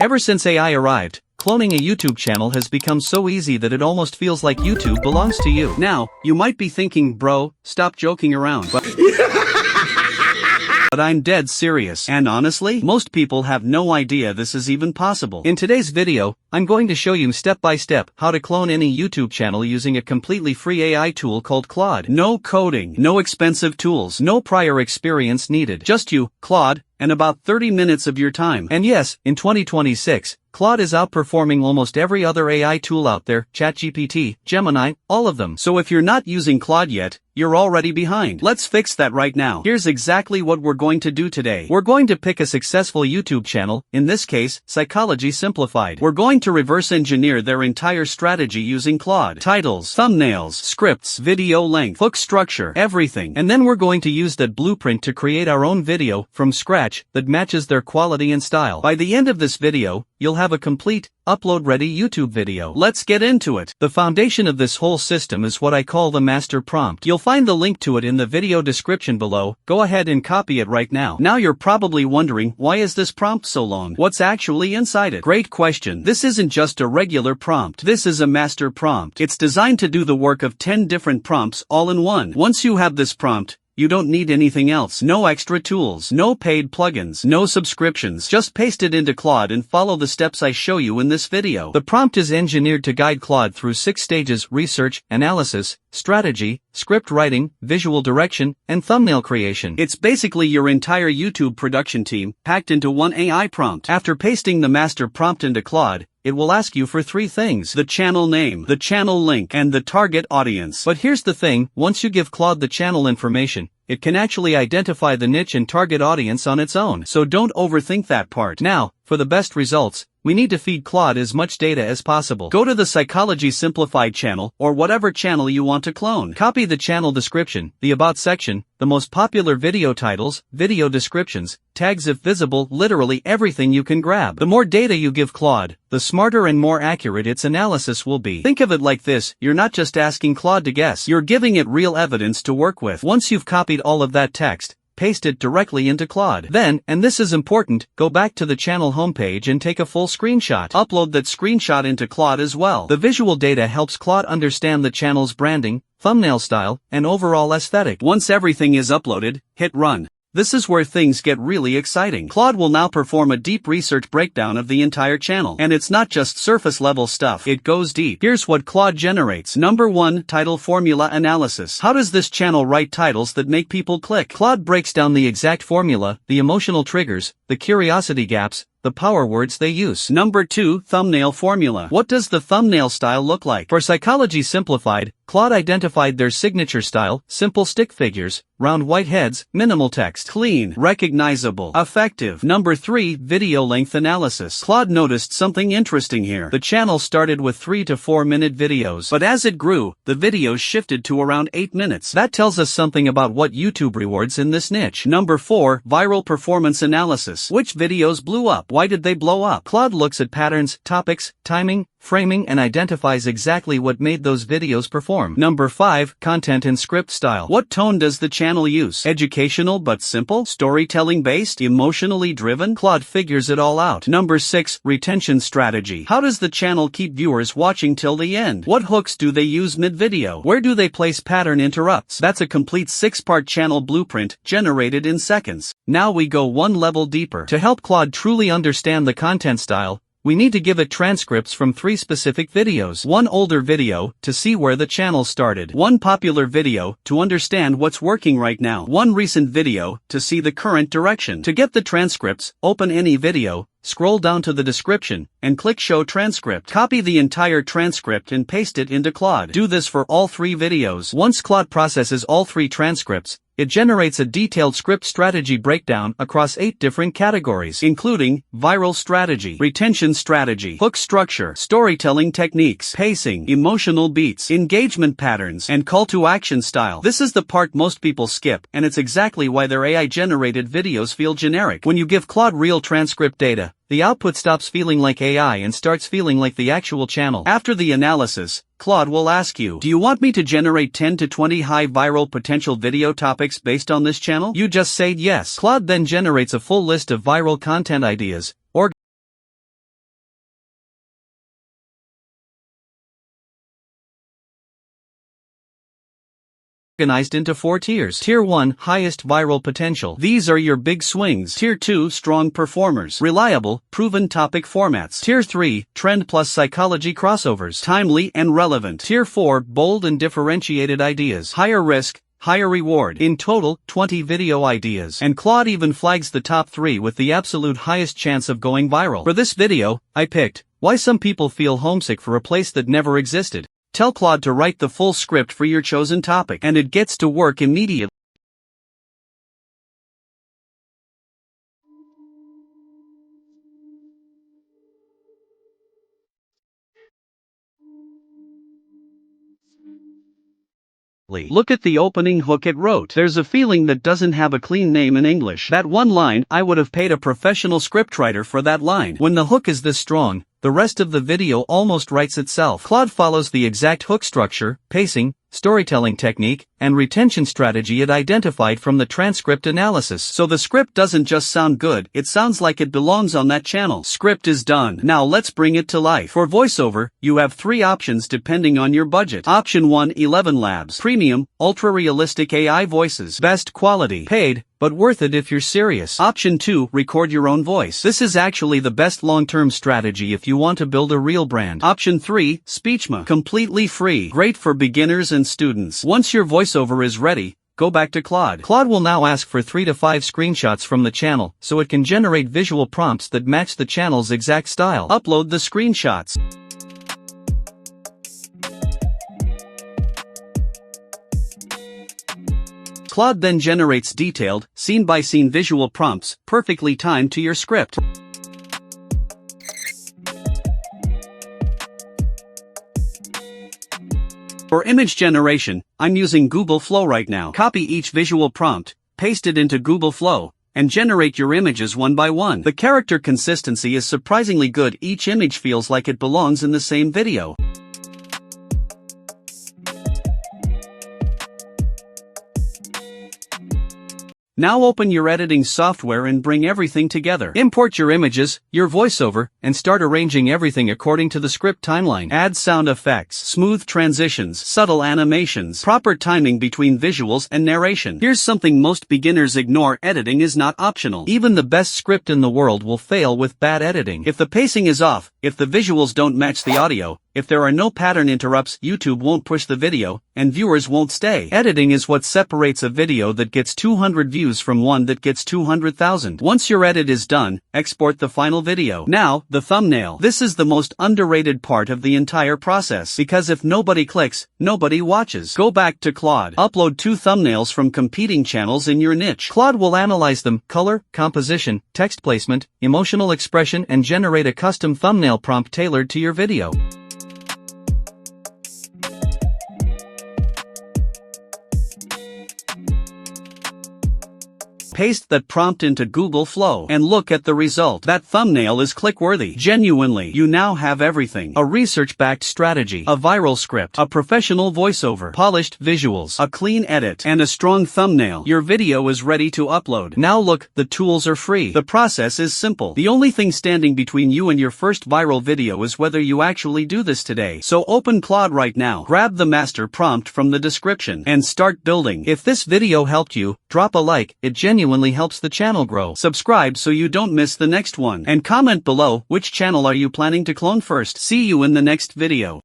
Ever since AI arrived, cloning a YouTube channel has become so easy that it almost feels like YouTube belongs to you. Now, you might be thinking, bro, stop joking around, but I'm dead serious. And honestly, most people have no idea this is even possible. In today's video, I'm going to show you step by step how to clone any YouTube channel using a completely free AI tool called Claude. No coding, no expensive tools, no prior experience needed. Just you, Claude, and about 30 minutes of your time. And yes, in 2026, Claude is outperforming almost every other AI tool out there, ChatGPT, Gemini, all of them. So if you're not using Claude yet, you're already behind. Let's fix that right now. Here's exactly what we're going to do today. We're going to pick a successful YouTube channel, in this case, Psychology Simplified. We're going to reverse engineer their entire strategy using Claude. Titles, thumbnails, scripts, video length, hook structure, everything. And then we're going to use that blueprint to create our own video from scratch that matches their quality and style. By the end of this video, you'll have a complete, upload-ready YouTube video. Let's get into it. The foundation of this whole system is what I call the master prompt. You'll find the link to it in the video description below. Go ahead and copy it right now. Now you're probably wondering, why is this prompt so long? What's actually inside it? Great question. This isn't just a regular prompt. This is a master prompt. It's designed to do the work of 10 different prompts all in one. Once you have this prompt, you don't need anything else. No extra tools, no paid plugins, no subscriptions. Just paste it into Claude and follow the steps I show you in this video. The prompt is engineered to guide Claude through 6 stages: research, analysis, strategy, script writing, visual direction, and thumbnail creation. It's basically your entire YouTube production team, packed into one AI prompt. After pasting the master prompt into Claude, it will ask you for 3 things: the channel name, the channel link, and the target audience. But here's the thing, once you give Claude the channel information, it can actually identify the niche and target audience on its own. So don't overthink that part. Now, for the best results, we need to feed Claude as much data as possible. Go to the Psychology Simplified channel, or whatever channel you want to clone. Copy the channel description, the About section, the most popular video titles, video descriptions, tags if visible, literally everything you can grab. The more data you give Claude, the smarter and more accurate its analysis will be. Think of it like this: you're not just asking Claude to guess, you're giving it real evidence to work with. Once you've copied all of that text, paste it directly into Claude. Then, and this is important, go back to the channel homepage and take a full screenshot. Upload that screenshot into Claude as well. The visual data helps Claude understand the channel's branding, thumbnail style, and overall aesthetic. Once everything is uploaded, hit run. This is where things get really exciting. Claude will now perform a deep research breakdown of the entire channel. And it's not just surface-level stuff, it goes deep. Here's what Claude generates. Number 1, title formula analysis. How does this channel write titles that make people click? Claude breaks down the exact formula, the emotional triggers, the curiosity gaps, the power words they use. Number 2, thumbnail formula. What does the thumbnail style look like? For Psychology Simplified, Claude identified their signature style: simple stick figures, round white heads, minimal text, clean, recognizable, effective. Number 3, video length analysis. Claude noticed something interesting here. The channel started with 3 to 4 minute videos, but as it grew, the videos shifted to around 8 minutes. That tells us something about what YouTube rewards in this niche. Number 4, viral performance analysis. Which videos blew up? Why did they blow up? Claude looks at patterns, topics, timing, framing, and identifies exactly what made those videos perform. Number 5, content and script style. What tone does the channel use? Educational but simple? Storytelling based? Emotionally driven? Claude figures it all out. Number 6, retention strategy. How does the channel keep viewers watching till the end? What hooks do they use mid-video? Where do they place pattern interrupts? That's a complete 6-part channel blueprint generated in seconds. Now we go one level deeper. To help Claude truly understand the content style, we need to give it transcripts from 3 specific videos. 1 older video, to see where the channel started. 1 popular video, to understand what's working right now. 1 recent video, to see the current direction. To get the transcripts, open any video, scroll down to the description, and click Show Transcript. Copy the entire transcript and paste it into Claude. Do this for all 3 videos. Once Claude processes all 3 transcripts, it generates a detailed script strategy breakdown across 8 different categories, including viral strategy, retention strategy, hook structure, storytelling techniques, pacing, emotional beats, engagement patterns, and call to action style. This is the part most people skip, and it's exactly why their AI-generated videos feel generic. When you give Claude real transcript data, the output stops feeling like AI and starts feeling like the actual channel. After the analysis, Claude will ask you, do you want me to generate 10 to 20 high viral potential video topics based on this channel? You just say yes. Claude then generates a full list of viral content ideas, organized into 4 tiers. Tier 1, highest viral potential. These are your big swings. Tier 2, strong performers. Reliable, proven topic formats. Tier 3, trend plus psychology crossovers. Timely and relevant. Tier 4, bold and differentiated ideas. Higher risk, higher reward. In total, 20 video ideas. And Claude even flags the top 3 with the absolute highest chance of going viral. For this video, I picked why some people feel homesick for a place that never existed. Tell Claude to write the full script for your chosen topic, and it gets to work immediately. Look at the opening hook it wrote. There's a feeling that doesn't have a clean name in English. That one line, I would have paid a professional scriptwriter for that line. When the hook is this strong, the rest of the video almost writes itself. Claude follows the exact hook structure, pacing, storytelling technique, and retention strategy it identified from the transcript analysis. So the script doesn't just sound good, it sounds like it belongs on that channel. Script is done. Now let's bring it to life. For voiceover, you have 3 options depending on your budget. Option 1, 11 Labs. Premium, ultra-realistic AI voices. Best quality. Paid, but worth it if you're serious. Option 2, record your own voice. This is actually the best long-term strategy if you want to build a real brand. Option 3, Speechma. Completely free. Great for beginners and students. Once your voiceover is ready, go back to Claude. Claude will now ask for 3 to 5 screenshots from the channel, so it can generate visual prompts that match the channel's exact style. Upload the screenshots. Claude then generates detailed, scene-by-scene visual prompts, perfectly timed to your script. For image generation, I'm using Google Flow right now. Copy each visual prompt, paste it into Google Flow, and generate your images one by one. The character consistency is surprisingly good. Each image feels like it belongs in the same video. Now open your editing software and bring everything together. Import your images, your voiceover, and start arranging everything according to the script timeline. Add sound effects, smooth transitions, subtle animations, proper timing between visuals and narration. Here's something most beginners ignore: editing is not optional. Even the best script in the world will fail with bad editing. If the pacing is off, if the visuals don't match the audio, if there are no pattern interrupts, YouTube won't push the video, and viewers won't stay. Editing is what separates a video that gets 200 views from one that gets 200,000. Once your edit is done, export the final video. Now, the thumbnail. This is the most underrated part of the entire process, because if nobody clicks, nobody watches. Go back to Claude. Upload 2 thumbnails from competing channels in your niche. Claude will analyze them: color, composition, text placement, emotional expression, and generate a custom thumbnail prompt tailored to your video. Paste that prompt into Google Flow, and look at the result. That thumbnail is click-worthy. Genuinely, you now have everything: a research-backed strategy, a viral script, a professional voiceover, polished visuals, a clean edit, and a strong thumbnail. Your video is ready to upload. Now look, the tools are free. The process is simple. The only thing standing between you and your first viral video is whether you actually do this today. So open Claude right now, grab the master prompt from the description, and start building. If this video helped you, drop a like. It genuinely helps the channel grow. Subscribe so you don't miss the next one. And comment below, which channel are you planning to clone first? See you in the next video.